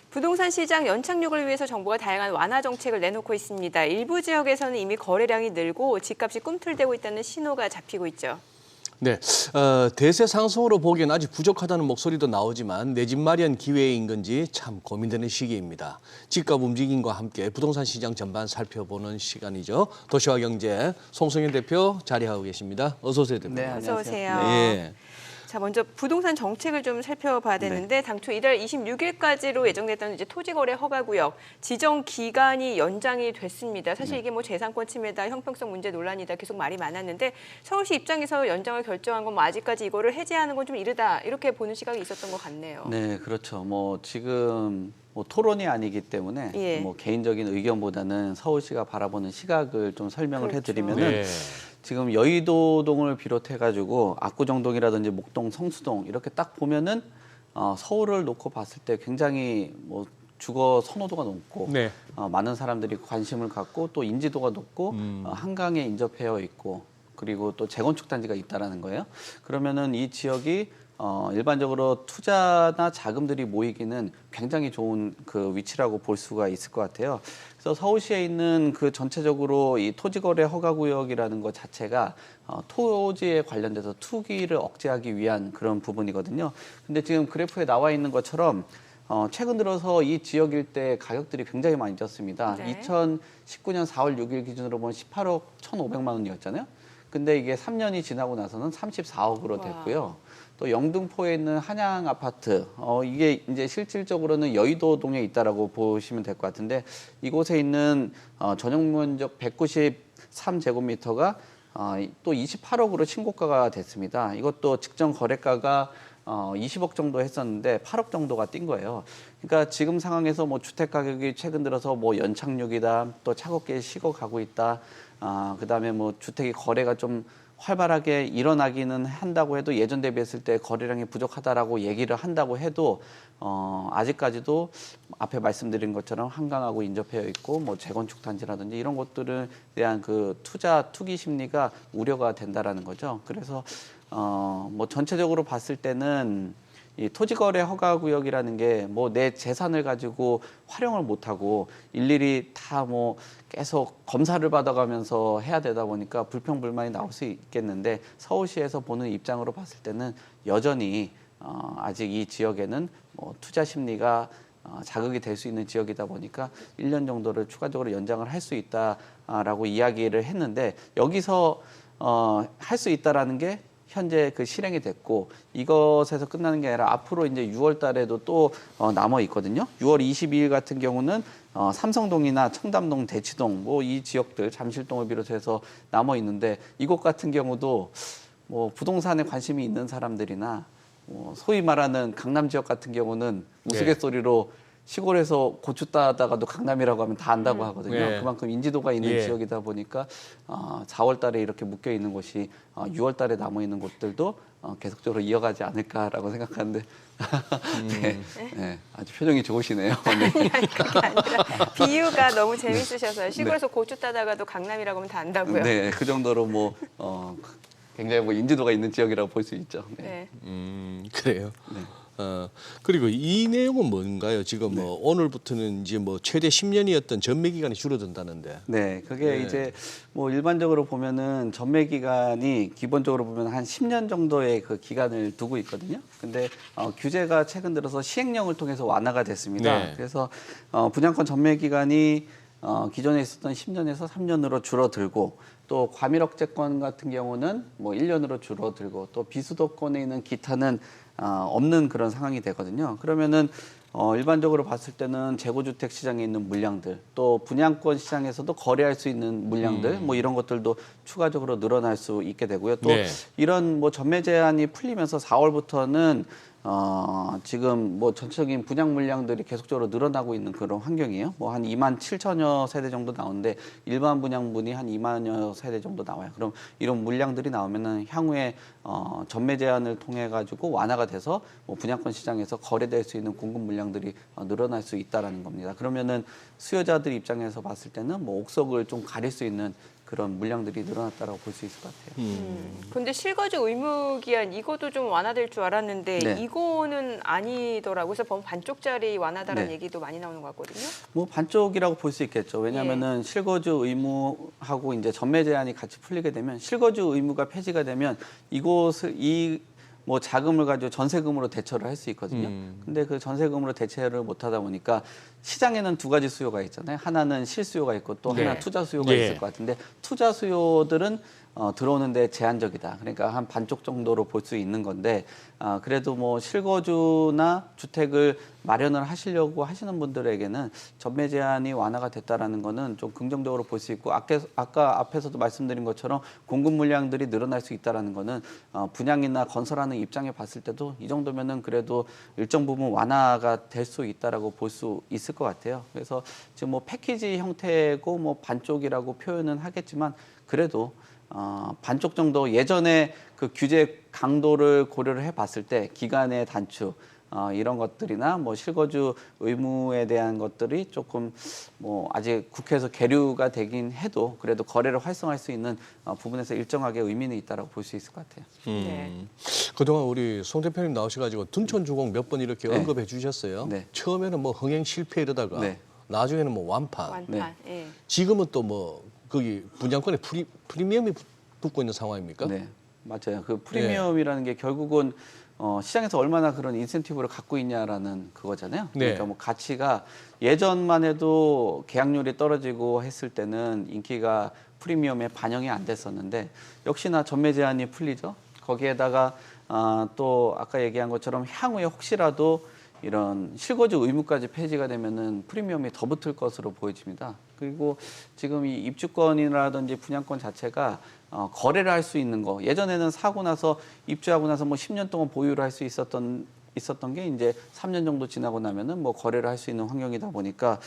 부동산 시장 연착륙을 위해서 정부가 다양한 완화 정책을 내놓고 있습니다. 일부 지역에서는 이미 거래량이 늘고 집값이 꿈틀대고 있다는 신호가 잡히고 있죠. 네, 대세 상승으로 보기엔 아직 부족하다는 목소리도 나오지만 내 집 마련 기회인 건지 참 고민되는 시기입니다. 집값 움직임과 함께 부동산 시장 전반 살펴보는 시간이죠. 도시화 경제 송승현 대표 자리하고 계십니다. 어서 오세요, 대표. 네, 어서 오세요. 네. 자, 먼저 부동산 정책을 좀 살펴봐야 되는데 당초 이달 26일까지로 예정됐던 이제 토지거래 허가구역 지정 기간이 연장이 됐습니다. 사실 이게 뭐 재산권 침해다, 형평성 문제 논란이다 계속 말이 많았는데 서울시 입장에서 연장을 결정한 건 뭐 아직까지 이거를 해제하는 건 좀 이르다 이렇게 보는 시각이 있었던 것 같네요. 네, 그렇죠. 뭐 지금 뭐 토론이 아니기 때문에 예. 뭐 개인적인 의견보다는 서울시가 바라보는 시각을 좀 설명을 그렇죠. 해드리면은 네. 지금 여의도동을 비롯해가지고 압구정동이라든지 목동, 성수동 이렇게 딱 보면은 서울을 놓고 봤을 때 굉장히 뭐 주거 선호도가 높고 네. 많은 사람들이 관심을 갖고 또 인지도가 높고 한강에 인접해 있고 그리고 또 재건축 단지가 있다라는 거예요. 그러면은 이 지역이 일반적으로 투자나 자금들이 모이기는 굉장히 좋은 그 위치라고 볼 수가 있을 것 같아요. 그래서 서울시에 있는 그 전체적으로 이 토지거래 허가구역이라는 것 자체가 토지에 관련돼서 투기를 억제하기 위한 그런 부분이거든요. 근데 지금 그래프에 나와 있는 것처럼 최근 들어서 이 지역 일대 가격들이 굉장히 많이 뛰었습니다. 네. 2019년 4월 6일 기준으로 보면 18억 1,500만 원이었잖아요. 근데 이게 3년이 지나고 나서는 34억으로 됐고요. 또 영등포에 있는 한양 아파트, 이게 이제 실질적으로는 여의도동에 있다라고 보시면 될 것 같은데 이곳에 있는 전용 면적 193제곱미터가 또 28억으로 신고가가 됐습니다. 이것도 직전 거래가가 20억 정도 했었는데 8억 정도가 뛴 거예요. 그러니까 지금 상황에서 뭐 주택 가격이 최근 들어서 뭐 연착륙이다, 또 차갑게 식어가고 있다, 그다음에 뭐 주택의 거래가 좀 활발하게 일어나기는 한다고 해도 예전 대비했을 때 거래량이 부족하다라고 얘기를 한다고 해도 아직까지도 앞에 말씀드린 것처럼 한강하고 인접해 있고 뭐 재건축 단지라든지 이런 것들에 대한 그 투기 심리가 우려가 된다라는 거죠. 그래서 뭐 전체적으로 봤을 때는 이 토지거래 허가구역이라는 게 뭐 내 재산을 가지고 활용을 못하고 일일이 다 뭐 계속 검사를 받아가면서 해야 되다 보니까 불평불만이 나올 수 있겠는데 서울시에서 보는 입장으로 봤을 때는 여전히 아직 이 지역에는 뭐 투자 심리가 자극이 될 수 있는 지역이다 보니까 1년 정도를 추가적으로 연장을 할 수 있다라고 이야기를 했는데 여기서 할 수 있다라는 게 현재 그 실행이 됐고 이것에서 끝나는 게 아니라 앞으로 이제 6월 달에도 또 남아 있거든요. 6월 22일 같은 경우는 삼성동이나 청담동, 대치동 뭐 이 지역들 잠실동을 비롯해서 남아 있는데 이곳 같은 경우도 뭐 부동산에 관심이 있는 사람들이나 소위 말하는 강남 지역 같은 경우는 우스갯소리로 시골에서 고추 따다가도 강남이라고 하면 다 안다고 하거든요. 네. 그만큼 인지도가 있는 예. 지역이다 보니까 4월 달에 이렇게 묶여 있는 곳이 6월 달에 남아 있는 곳들도 계속적으로 이어가지 않을까라고 생각하는데 네, 아주 표정이 좋으시네요. 네. 그게 아니라 비유가 너무 재밌으셔서요. 시골에서 고추 따다가도 강남이라고 하면 다 안다고요. 네, 그 정도로 뭐 굉장히 뭐 인지도가 있는 지역이라고 볼 수 있죠. 네. 네. 그래요. 네. 그리고 이 내용은 뭔가요? 지금 뭐 오늘부터는 이제 뭐 최대 10년이었던 전매 기간이 줄어든다는데. 네, 그게 네. 이제 뭐 일반적으로 보면은 전매 기간이 기본적으로 보면 한 10년 정도의 그 기간을 두고 있거든요. 근데 규제가 최근 들어서 시행령을 통해서 완화가 됐습니다. 네. 그래서 분양권 전매 기간이 기존에 있었던 10년에서 3년으로 줄어들고 또 과밀억제권 같은 경우는 뭐 1년으로 줄어들고 또 비수도권에 있는 기타는 없는 그런 상황이 되거든요. 그러면은 일반적으로 봤을 때는 재고주택 시장에 있는 물량들 또 분양권 시장에서도 거래할 수 있는 물량들 뭐 이런 것들도 추가적으로 늘어날 수 있게 되고요. 또 네. 이런 뭐 전매 제한이 풀리면서 4월부터는 지금 뭐 전체적인 분양 물량들이 계속적으로 늘어나고 있는 그런 환경이에요. 뭐 한 2만 7천여 세대 정도 나오는데 일반 분양분이 한 2만여 세대 정도 나와요. 그럼 이런 물량들이 나오면은 향후에 전매 제한을 통해 가지고 완화가 돼서 뭐 분양권 시장에서 거래될 수 있는 공급 물량들이 늘어날 수 있다라는 겁니다. 그러면은 수요자들 입장에서 봤을 때는 뭐 옥석을 좀 가릴 수 있는 그런 물량들이 늘어났다라고 볼 수 있을 것 같아요. 그런데 실거주 의무 기한 이것도 좀 완화될 줄 알았는데 네. 이거는 아니더라고요. 그래서 법 반쪽짜리 완화다라는 네. 얘기도 많이 나오는 것 같거든요. 뭐 반쪽이라고 볼 수 있겠죠. 왜냐하면은 실거주 의무하고 이제 전매 제한이 같이 풀리게 되면 실거주 의무가 폐지가 되면 이곳을 뭐 자금을 가지고 전세금으로 대처를 할 수 있거든요. 근데 그 전세금으로 대체를 못 하다 보니까 시장에는 두 가지 수요가 있잖아요. 하나는 실수요가 있고 또 네. 하나 투자 수요가 예. 있을 것 같은데 투자 수요들은 들어오는데 제한적이다. 그러니까 한 반쪽 정도로 볼 수 있는 건데 그래도 뭐 실거주나 주택을 마련을 하시려고 하시는 분들에게는 전매 제한이 완화가 됐다라는 거는 좀 긍정적으로 볼 수 있고 아까 앞에서도 말씀드린 것처럼 공급 물량들이 늘어날 수 있다라는 거는 분양이나 건설하는 입장에 봤을 때도 이 정도면은 그래도 일정 부분 완화가 될 수 있다라고 볼 수 있을 것 같아요. 그래서 지금 뭐 패키지 형태고 뭐 반쪽이라고 표현은 하겠지만 그래도 반쪽 정도 예전에 그 규제 강도를 고려를 해봤을 때 기간의 단축 이런 것들이나 뭐 실거주 의무에 대한 것들이 조금 뭐 아직 국회에서 계류가 되긴 해도 그래도 거래를 활성화할 수 있는 부분에서 일정하게 의미는 있다라고 볼 수 있을 것 같아요. 네. 그동안 우리 송 대표님 나오셔가지고 등촌주공 몇 번 이렇게 네. 언급해 주셨어요. 네. 처음에는 뭐 흥행 실패 이러다가 네. 나중에는 뭐 완판. 완판. 예. 지금은 또 뭐 거기 분양권에 프리미엄이 붙고 있는 상황입니까? 네, 맞아요. 그 프리미엄이라는 게 결국은 시장에서 얼마나 그런 인센티브를 갖고 있냐라는 그거잖아요. 네. 그러니까 뭐 가치가 예전만 해도 계약률이 떨어지고 했을 때는 인기가 프리미엄에 반영이 안 됐었는데 역시나 전매 제한이 풀리죠. 거기에다가 또 아까 얘기한 것처럼 향후에 혹시라도 이런 실거주 의무까지 폐지가 되면은 프리미엄이 더 붙을 것으로 보여집니다. 그리고 지금 이 입주권이라든지 분양권 자체가 거래를 할 수 있는 거 예전에는 사고 나서 입주하고 나서 뭐 10년 동안 보유를 할 수 있었던 게 이제 3년 정도 지나고 나면은 뭐 거래를 할 수 있는 환경이다 보니까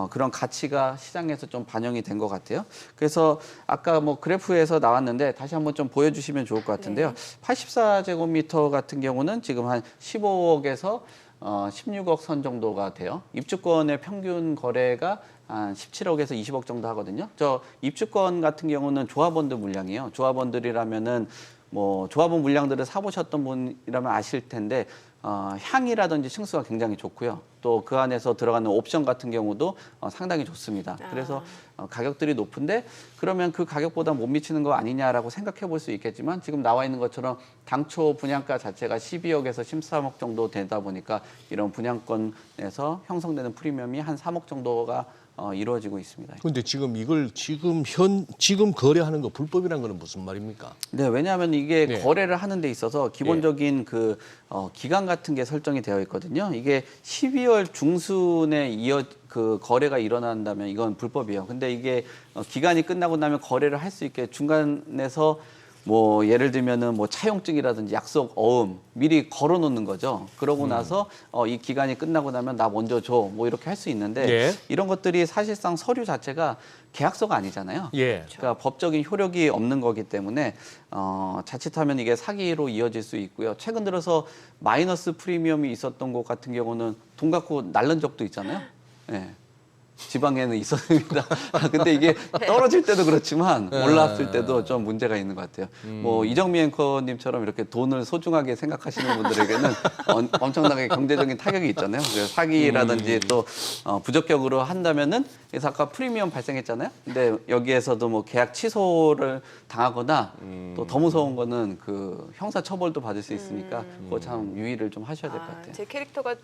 그런 가치가 시장에서 좀 반영이 된 것 같아요. 그래서 아까 뭐 그래프에서 나왔는데 다시 한번 좀 보여주시면 좋을 것 같은데요. 84제곱미터 같은 경우는 지금 한 15억에서 16억 선 정도가 돼요. 입주권의 평균 거래가 한 17억에서 20억 정도 하거든요. 저 입주권 같은 경우는 조합원들 물량이에요. 조합원들이라면은 뭐 조합원 물량들을 사보셨던 분이라면 아실 텐데 향이라든지 층수가 굉장히 좋고요. 또 그 안에서 들어가는 옵션 같은 경우도 상당히 좋습니다. 그래서 가격들이 높은데 그러면 그 가격보다 못 미치는 거 아니냐라고 생각해 볼 수 있겠지만 지금 나와 있는 것처럼 당초 분양가 자체가 12억에서 13억 정도 되다 보니까 이런 분양권에서 형성되는 프리미엄이 한 3억 정도가 이루어지고 있습니다. 근데 지금 이걸 지금 거래하는 거 불법이란 거는 무슨 말입니까? 네, 왜냐하면 이게 네. 거래를 하는 데 있어서 기본적인 그 기간 같은 게 설정이 되어 있거든요. 이게 12월 중순에 그 거래가 일어난다면 이건 불법이에요. 근데 이게 기간이 끝나고 나면 거래를 할 수 있게 중간에서 뭐 예를 들면은 뭐 차용증이라든지 약속 어음 미리 걸어 놓는 거죠. 그러고 나서 이 기간이 끝나고 나면 나 먼저 줘. 뭐 이렇게 할 수 있는데 예. 이런 것들이 사실상 서류 자체가 계약서가 아니잖아요. 예. 그러니까 법적인 효력이 없는 거기 때문에 자칫하면 이게 사기로 이어질 수 있고요. 최근 들어서 마이너스 프리미엄이 있었던 것 같은 경우는 돈 갖고 날른 적도 있잖아요. 네. 지방에는 있었습니다. 근데 이게 떨어질 때도 그렇지만 올랐을 때도 좀 문제가 있는 것 같아요. 뭐 이정미 앵커님처럼 이렇게 돈을 소중하게 생각하시는 분들에게는 엄청나게 경제적인 타격이 있잖아요. 그래서 사기라든지 또 부적격으로 한다면은 그래서 아까 프리미엄 발생했잖아요. 근데 여기에서도 뭐 계약 취소를 당하거나 또 더 무서운 거는 그 형사 처벌도 받을 수 있으니까 그거 참 유의를 좀 하셔야 될 것 같아요. 제 캐릭터가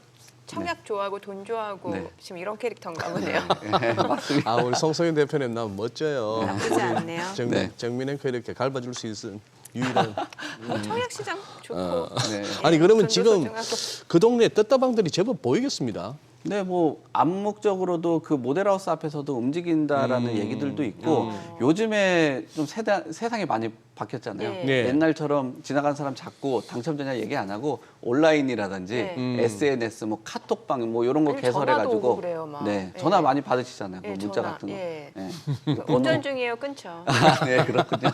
청약 좋아하고 돈 좋아하고 네. 지금 이런 캐릭터인가 보네요. 네, 맞습니다. 우리 송성현 대표님 나 멋져요. 나쁘지 않네요. 네. 정민앵커 이렇게 갈아줄 수 있는 유일한. 청약 시장 좋고. 네. 아니 그러면 전도서 지금 중학교 그 동네 떴다방들이 제법 보이겠습니다. 네, 뭐 암묵적으로도 그 모델하우스 앞에서도 움직인다라는 얘기들도 있고 요즘에 좀 세상이 많이 바뀌었잖아요. 네. 네. 옛날처럼 지나간 사람 잡고 당첨자냐 얘기 안 하고 온라인이라든지 네. SNS, 뭐 카톡방 뭐 이런 거 아니, 개설해가지고 전화도 오고 그래요, 막. 네, 네. 전화 많이 받으시잖아요. 그 네, 문자 전화, 같은 거. 예. 네. 운전 중이에요, 끊죠. 네, 그렇군요.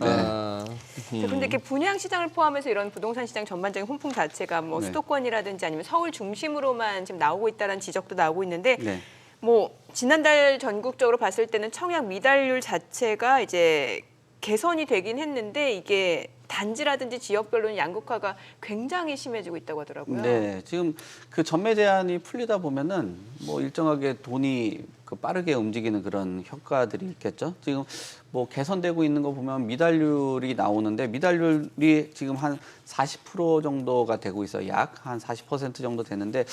네. 근데 이렇게 분양 시장을 포함해서 이런 부동산 시장 전반적인 훈풍 자체가 뭐 네. 수도권이라든지 아니면 서울 중심으로만 지금 나오고 있다는 지적도 나오고 있는데 네. 뭐 지난달 전국적으로 봤을 때는 청약 미달률 자체가 이제 개선이 되긴 했는데 이게 단지라든지 지역별로는 양극화가 굉장히 심해지고 있다고 하더라고요. 네, 지금 그 전매 제한이 풀리다 보면은 뭐 일정하게 돈이 그 빠르게 움직이는 그런 효과들이 있겠죠. 지금 뭐 개선되고 있는 거 보면 미달률이 나오는데 미달률이 지금 한 40% 정도가 되고 있어요. 약 한 40% 정도 되는데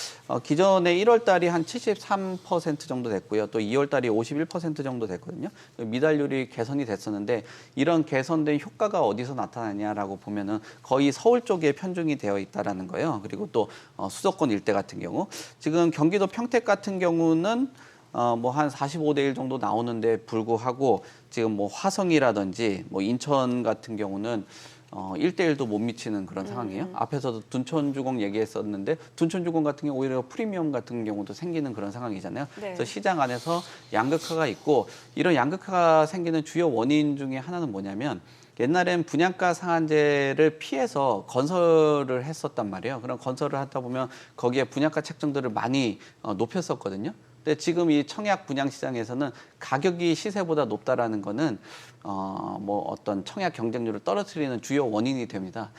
기존에 1월 달이 한 73% 정도 됐고요. 또 2월 달이 51% 정도 됐거든요. 미달률이 개선이 됐었는데 이런 개선된 효과가 어디서 나타나냐라고 보면은 거의 서울 쪽에 편중이 되어 있다라는 거예요. 그리고 또 수도권 일대 같은 경우 지금 경기도 평택 같은 경우는 뭐 한 45대 1 정도 나오는데 불구하고 지금 뭐 화성이라든지 뭐 인천 같은 경우는 1대1도 못 미치는 그런 상황이에요. 앞에서도 둔촌주공 얘기했었는데 둔촌주공 같은 경우 오히려 프리미엄 같은 경우도 생기는 그런 상황이잖아요. 네. 그래서 시장 안에서 양극화가 있고 이런 양극화가 생기는 주요 원인 중에 하나는 뭐냐면 옛날엔 분양가 상한제를 피해서 건설을 했었단 말이에요. 그런 건설을 하다 보면 거기에 분양가 책정들을 많이 높였었거든요. 근데 지금 이 청약 분양 시장에서는 가격이 시세보다 높다라는 거는 뭐 어떤 청약 경쟁률을 떨어뜨리는 주요 원인이 됩니다.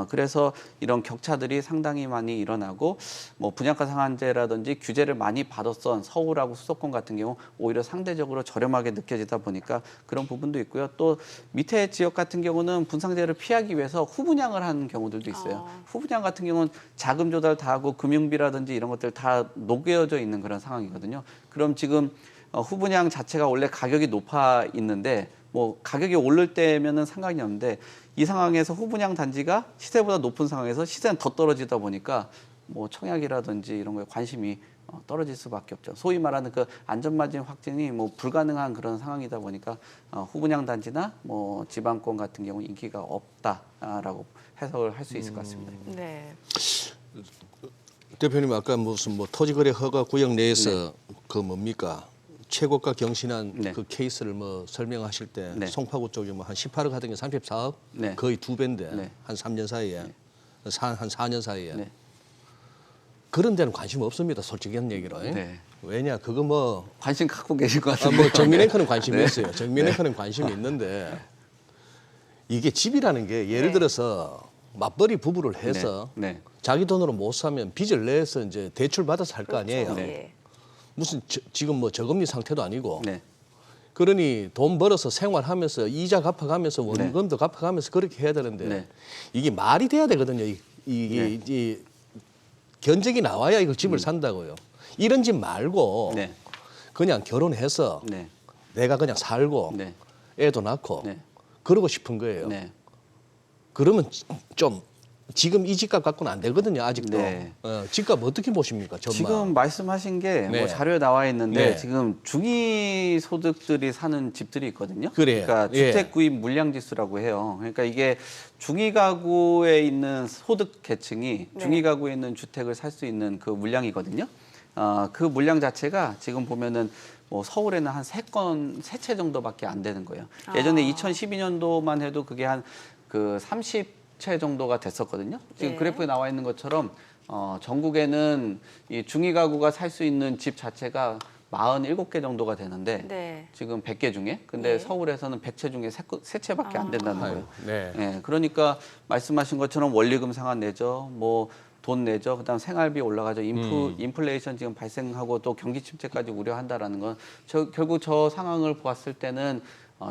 그래서 이런 격차들이 상당히 많이 일어나고 뭐 분양가 상한제라든지 규제를 많이 받았던 서울하고 수도권 같은 경우 오히려 상대적으로 저렴하게 느껴지다 보니까 그런 부분도 있고요. 또 밑에 지역 같은 경우는 분상제를 피하기 위해서 후분양을 하는 경우들도 있어요. 후분양 같은 경우는 자금 조달 다 하고 금융비라든지 이런 것들 다 녹여져 있는 그런 상황이거든요. 그럼 지금 후분양 자체가 원래 가격이 높아 있는데 뭐 가격이 오를 때면은 상관이 없는데 이 상황에서 후분양 단지가 시세보다 높은 상황에서 시세는 더 떨어지다 보니까 뭐 청약이라든지 이런 거에 관심이 떨어질 수밖에 없죠. 소위 말하는 그 안전마진 확진이 뭐 불가능한 그런 상황이다 보니까 후분양 단지나 뭐 지방권 같은 경우 인기가 없다라고 해석을 할 수 있을 것 같습니다. 네. 대표님 아까 무슨 뭐 토지거래 허가 구역 내에서 그 뭡니까 최고가 경신한 네. 그 케이스를 뭐 설명하실 때 네. 송파구 쪽이 뭐 한 18억 하던 게 34억 네. 거의 2배인데 네. 한 3년 사이에 한 4년 사이에 네. 그런 데는 관심 없습니다. 솔직한 얘기로. 네. 왜냐 그거 뭐 관심 갖고 계실 것 같은데. 뭐 정민앵커는 관심이 네. 있어요. 정민앵커는 관심이 있는데 이게 집이라는 게 예를 네. 들어서 맞벌이 부부를 해서 네. 자기 돈으로 못 사면 빚을 내서 이제 대출 받아서 살 거 아니에요. 그렇죠. 네. 예. 무슨 지금 뭐 저금리 상태도 아니고 네. 그러니 돈 벌어서 생활하면서 이자 갚아가면서 원금도 갚아가면서 그렇게 해야 되는데 네. 이게 말이 돼야 되거든요. 이 견적이 나와야 이걸 집을 산다고요. 이런 집 말고 네. 그냥 결혼해서 네. 내가 그냥 살고 네. 애도 낳고 네. 그러고 싶은 거예요. 네. 그러면 좀 지금 이 집값 갖고는 안 되거든요. 아직도. 네. 집값 어떻게 보십니까? 전망. 지금 말씀하신 게 네. 뭐 자료에 나와 있는데 네. 지금 중위 소득들이 사는 집들이 있거든요. 그래요. 그러니까 예. 주택 구입 물량 지수라고 해요. 그러니까 이게 중위 가구에 있는 소득 계층이 네. 중위 가구에 있는 주택을 살 수 있는 그 물량이거든요. 그 물량 자체가 지금 보면은 뭐 서울에는 한 3채 정도밖에 안 되는 거예요. 예전에 2012년도만 해도 그게 한 그 30채 정도가 됐었거든요. 지금 네. 그래프에 나와 있는 것처럼 전국에는 이 중위 가구가 살 수 있는 집 자체가 47개 정도가 되는데 네. 지금 100개 중에 근데 네. 서울에서는 100채 중에 3채밖에 안 된다는 거예요. 네. 예, 그러니까 말씀하신 것처럼 원리금 상환 내죠. 뭐 돈 내죠. 그다음 생활비 올라가죠. 인플레이션 지금 발생하고 또 경기 침체까지 우려한다라는 건 결국 저 상황을 보았을 때는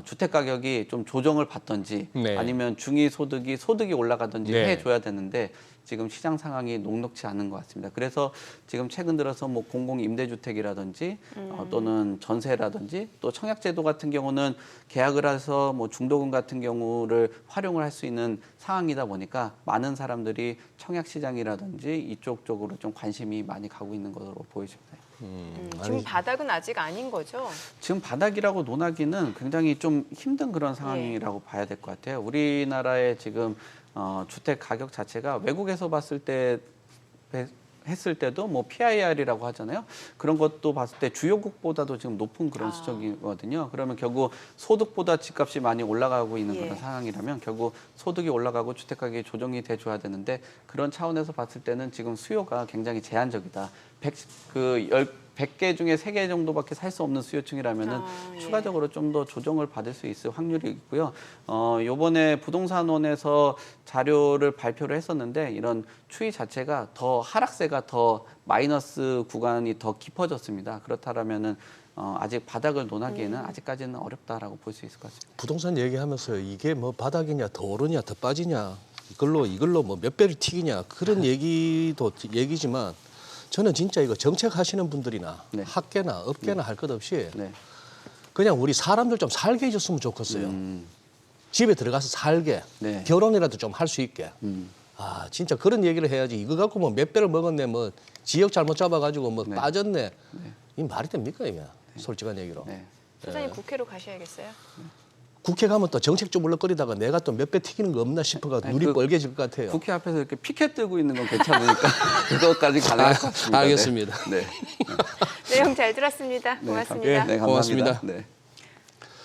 주택 가격이 좀 조정을 받던지 네. 아니면 중위 소득이 올라가든지 네. 해줘야 되는데 지금 시장 상황이 녹록치 않은 것 같습니다. 그래서 지금 최근 들어서 뭐 공공 임대주택이라든지 또는 전세라든지 또 청약제도 같은 경우는 계약을 해서 뭐 중도금 같은 경우를 활용을 할 수 있는 상황이다 보니까 많은 사람들이 청약 시장이라든지 이쪽 쪽으로 좀 관심이 많이 가고 있는 것으로 보여집니다. 지금 바닥은 아직 아닌 거죠? 지금 바닥이라고 논하기는 굉장히 좀 힘든 그런 상황이라고 봐야 될 것 같아요. 우리나라의 지금 주택 가격 자체가 외국에서 봤을 때 했을 때도 뭐 PIR이라고 하잖아요. 그런 것도 봤을 때 주요국보다도 지금 높은 그런 수준이거든요. 그러면 결국 소득보다 집값이 많이 올라가고 있는 그런 상황이라면 결국 소득이 올라가고 주택 가격이 조정이 돼줘야 되는데 그런 차원에서 봤을 때는 지금 수요가 굉장히 제한적이다. 100개 중에 3개 정도밖에 살 수 없는 수요층이라면은 예. 추가적으로 좀 더 조정을 받을 수 있을 확률이 있고요. 요번에 부동산원에서 자료를 발표를 했었는데 이런 추이 자체가 더 하락세가 더 마이너스 구간이 더 깊어졌습니다. 그렇다면은 아직 바닥을 논하기에는 아직까지는 어렵다라고 볼 수 있을 것 같습니다. 부동산 얘기하면서 이게 뭐 바닥이냐 더 오르냐 더 빠지냐 이걸로 뭐 몇 배를 튀기냐 그런 얘기지만 저는 진짜 이거 정책하시는 분들이나 네. 학계나 업계나 할 것 없이 네. 그냥 우리 사람들 좀 살게 해줬으면 좋겠어요. 집에 들어가서 살게 네. 결혼이라도 좀 할 수 있게. 아 진짜 그런 얘기를 해야지 이거 갖고 뭐 몇 배를 먹었네 뭐 지역 잘못 잡아가지고 뭐 네. 빠졌네 이 말이 됩니까 이게 솔직한 얘기로. 네. 소장님 국회로 가셔야겠어요. 국회 가면 또 정책 좀 울렁거리다가 내가 또 몇 배 튀기는 거 없나 싶어가 눈이 그 뻘개질 것 같아요. 국회 앞에서 이렇게 피켓 들고 있는 건 괜찮으니까 그것까지 가능할 것 같습니다. 알겠습니다. 네. 내용 잘 들었습니다. 고맙습니다. 네, 감사합니다. 고맙습니다. 네.